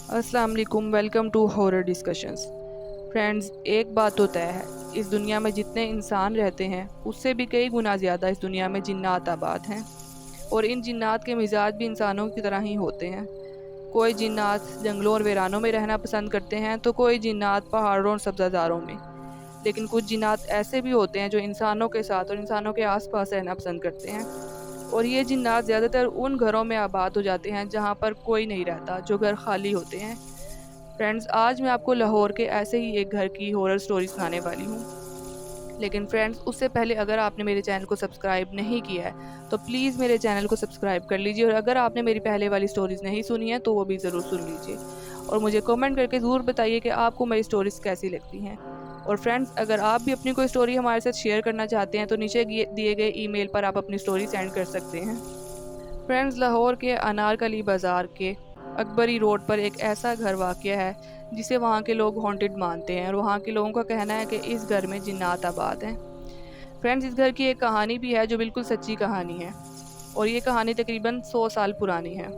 अस्सलाम वालेकुम, welcome to horror discussions. Friends, एक बात तो तय है, इस दुनिया में जितने इंसान रहते हैं उससे भी कई गुना ज़्यादा इस दुनिया में जिन्नात आबाद हैं। और इन जिन्नात के मिजाज भी इंसानों की तरह ही होते हैं। कोई जिन्नात जंगलों और वीरानों में रहना पसंद करते हैं तो कोई जिन्नात पहाड़ों और सब्ज़ाज़ारों में। लेकिन कुछ जिन्नात ऐसे भी होते हैं जो इंसानों के साथ और इंसानों के आसपास रहना पसंद करते हैं। और ये जिन्नात ज़्यादातर उन घरों में आबाद हो जाते हैं जहाँ पर कोई नहीं रहता, जो घर खाली होते हैं। फ्रेंड्स, आज मैं आपको लाहौर के ऐसे ही एक घर की हॉरर स्टोरी सुनाने वाली हूँ। लेकिन फ्रेंड्स, उससे पहले अगर आपने मेरे चैनल को सब्सक्राइब नहीं किया है तो प्लीज़ मेरे चैनल को सब्सक्राइब कर लीजिए, और अगर आपने मेरी पहले वाली स्टोरीज़ नहीं सुनी है तो वो भी ज़रूर सुन लीजिए। और मुझे कमेंट करके ज़रूर बताइए कि आपको मेरी स्टोरीज़ कैसी लगती हैं। और फ्रेंड्स, अगर आप भी अपनी कोई स्टोरी हमारे साथ शेयर करना चाहते हैं तो नीचे दिए गए ईमेल पर आप अपनी स्टोरी सेंड कर सकते हैं। फ्रेंड्स, लाहौर के अनारकली बाज़ार के अकबरी रोड पर एक ऐसा घर वाक़या है जिसे वहाँ के लोग हॉन्टेड मानते हैं, और वहाँ के लोगों का कहना है कि इस घर में जिन्नात आबाद हैं। फ्रेंड्स, इस घर की एक कहानी भी है जो बिल्कुल सच्ची कहानी है, और ये कहानी तकरीबन 100 साल पुरानी है।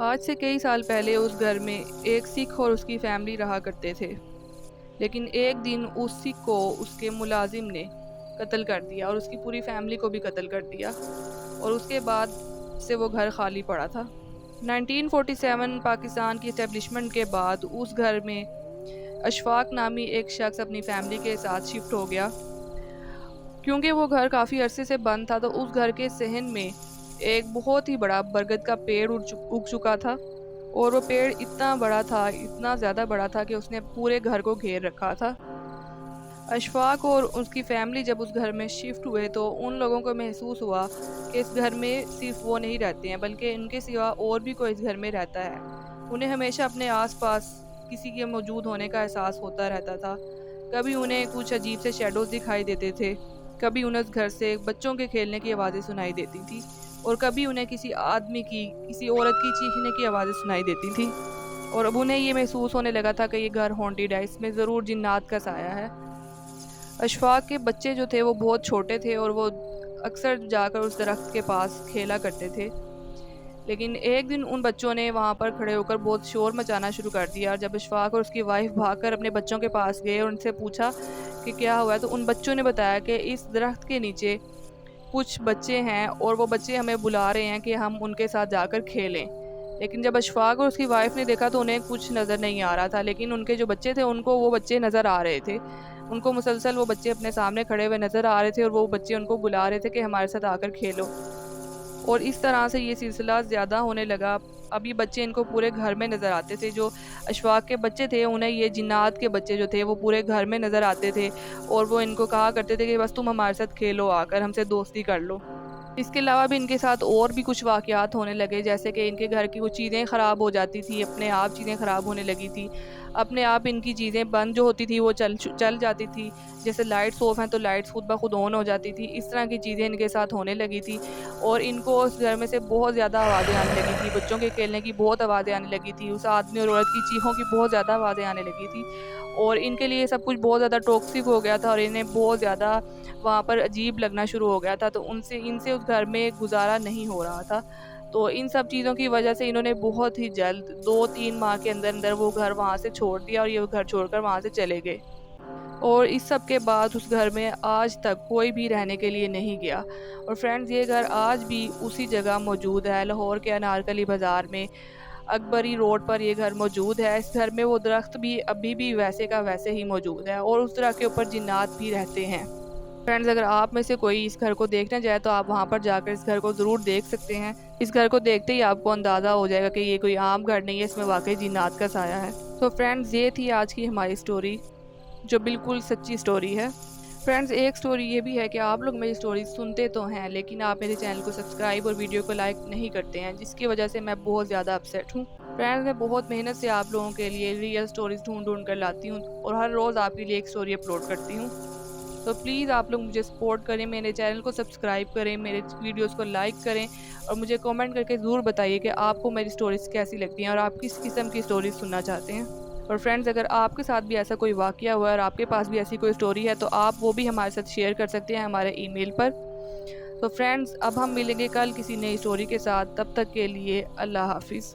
आज से कई साल पहले उस घर में एक सिख और उसकी फैमिली रहा करते थे। लेकिन एक दिन उस सिख को उसके मुलाजिम ने कत्ल कर दिया और उसकी पूरी फैमिली को भी कत्ल कर दिया, और उसके बाद से वो घर खाली पड़ा था। 1947 पाकिस्तान की इस्टेब्लिशमेंट के बाद उस घर में अशफाक नामी एक शख्स अपनी फैमिली के साथ शिफ्ट हो गया। क्योंकि वो घर काफ़ी अरसे से बंद था तो उस घर के सहन में एक बहुत ही बड़ा बरगद का पेड़ उग चुका था, और वो पेड़ इतना बड़ा था, इतना ज़्यादा बड़ा था कि उसने पूरे घर को घेर रखा था। अशफाक और उसकी फैमिली जब उस घर में शिफ्ट हुए तो उन लोगों को महसूस हुआ कि इस घर में सिर्फ वो नहीं रहते हैं, बल्कि इनके सिवा और भी कोई इस घर में रहता है। उन्हें हमेशा अपने आसपास किसी के मौजूद होने का एहसास होता रहता था। कभी उन्हें कुछ अजीब से शैडोज दिखाई देते थे, कभी उन्हें उस घर से बच्चों के खेलने की आवाज़ें सुनाई देती थी, और कभी उन्हें किसी आदमी की, किसी औरत की चीखने की आवाज़ें सुनाई देती थी। और अब उन्हें ये महसूस होने लगा था कि ये घर हॉन्टेड है, इसमें ज़रूर जिन्नात का साया है। अशफाक के बच्चे जो थे वो बहुत छोटे थे, और वो अक्सर जाकर उस दरख्त के पास खेला करते थे। लेकिन एक दिन उन बच्चों ने वहाँ पर खड़े होकर बहुत शोर मचाना शुरू कर दिया, और जब अशफाक और उसकी वाइफ भागकर अपने बच्चों के पास गए और उनसे पूछा कि क्या हुआ है, तो उन बच्चों ने बताया कि इस दरख्त के नीचे कुछ बच्चे हैं और वो बच्चे हमें बुला रहे हैं कि हम उनके साथ जाकर खेलें। लेकिन जब अशफाक और उसकी वाइफ ने देखा तो उन्हें कुछ नज़र नहीं आ रहा था, लेकिन उनके जो बच्चे थे उनको वो बच्चे नज़र आ रहे थे। उनको मुसलसल वो बच्चे अपने सामने खड़े हुए नज़र आ रहे थे, और वो बच्चे उनको बुला रहे थे कि हमारे साथ आकर खेलो। और इस तरह से ये सिलसिला ज़्यादा होने लगा। अब ये बच्चे इनको पूरे घर में नज़र आते थे। जो अशफाक के बच्चे थे उन्हें ये जिन्नात के बच्चे जो थे वो पूरे घर में नज़र आते थे, और वो इनको कहा करते थे कि बस तुम हमारे साथ खेलो, आकर हमसे दोस्ती कर लो। इसके अलावा भी इनके साथ और भी कुछ वाक़यात होने लगे, जैसे कि इनके घर की कुछ चीज़ें ख़राब हो जाती थी, अपने आप चीज़ें ख़राब होने लगी थी। अपने आप इनकी चीज़ें बंद जो होती थी वो चल जाती थी। जैसे लाइट्स ऑफ हैं तो लाइट्स खुद ब खुद ऑन हो जाती थी। इस तरह की चीज़ें इनके साथ होने लगी थी, और इनको उस घर में से बहुत ज़्यादा आवाज़ें आने लगी थी। बच्चों के खेलने की बहुत आवाज़ें आने लगी थी। उस आदमी और औरत की चीखों की बहुत ज़्यादा आवाज़ें आने लगी थी, और इनके लिए सब कुछ बहुत ज़्यादा टॉक्सिक हो गया था, और इन्हें बहुत ज़्यादा वहाँ पर अजीब लगना शुरू हो गया था। तो इनसे उस घर में गुज़ारा नहीं हो रहा था। तो इन सब चीज़ों की वजह से इन्होंने बहुत ही जल्द 2-3 माह के अंदर वो घर वहाँ से छोड़ दिया, और ये घर छोड़कर वहाँ से चले गए। और इस सब के बाद उस घर में आज तक कोई भी रहने के लिए नहीं गया। और फ्रेंड्स, ये घर आज भी उसी जगह मौजूद है, लाहौर के अनारकली बाज़ार में अकबरी रोड पर ये घर मौजूद है। इस घर में वो दरख्त भी अभी भी वैसे का वैसे ही मौजूद है, और उस दरख्त के ऊपर जिन्नात भी रहते हैं। फ्रेंड्स, अगर आप में से कोई इस घर को देखने जाए तो आप वहाँ पर जाकर इस घर को ज़रूर देख सकते हैं। इस घर को देखते ही आपको अंदाज़ा हो जाएगा कि ये कोई आम घर नहीं है, इसमें वाकई जिन्नात का साया है। तो फ्रेंड्स, ये थी आज की हमारी स्टोरी, जो बिल्कुल सच्ची स्टोरी है। फ्रेंड्स, एक स्टोरी ये भी है कि आप लोग मेरी स्टोरी सुनते तो हैं, लेकिन आप मेरे चैनल को सब्सक्राइब और वीडियो को लाइक नहीं करते हैं, जिसकी वजह से मैं बहुत ज़्यादा अपसेट हूँ। फ्रेंड्स, मैं बहुत मेहनत से आप लोगों के लिए रियल स्टोरीज ढूंढ कर लाती हूँ, और हर रोज़ आपके लिए एक स्टोरी अपलोड करती हूँ। तो प्लीज़ आप लोग मुझे सपोर्ट करें, मेरे चैनल को सब्सक्राइब करें, मेरे वीडियोस को लाइक करें, और मुझे कमेंट करके ज़रूर बताइए कि आपको मेरी स्टोरीज़ कैसी लगती हैं और आप किस किस्म की स्टोरीज़ सुनना चाहते हैं। और फ्रेंड्स, अगर आपके साथ भी ऐसा कोई वाक़या हुआ है और आपके पास भी ऐसी कोई स्टोरी है तो आप वो भी हमारे साथ शेयर कर सकते हैं हमारे ईमेल पर। तो फ्रेंड्स, अब हम मिलेंगे कल किसी नई स्टोरी के साथ। तब तक के लिए अल्लाह हाफ़िज़।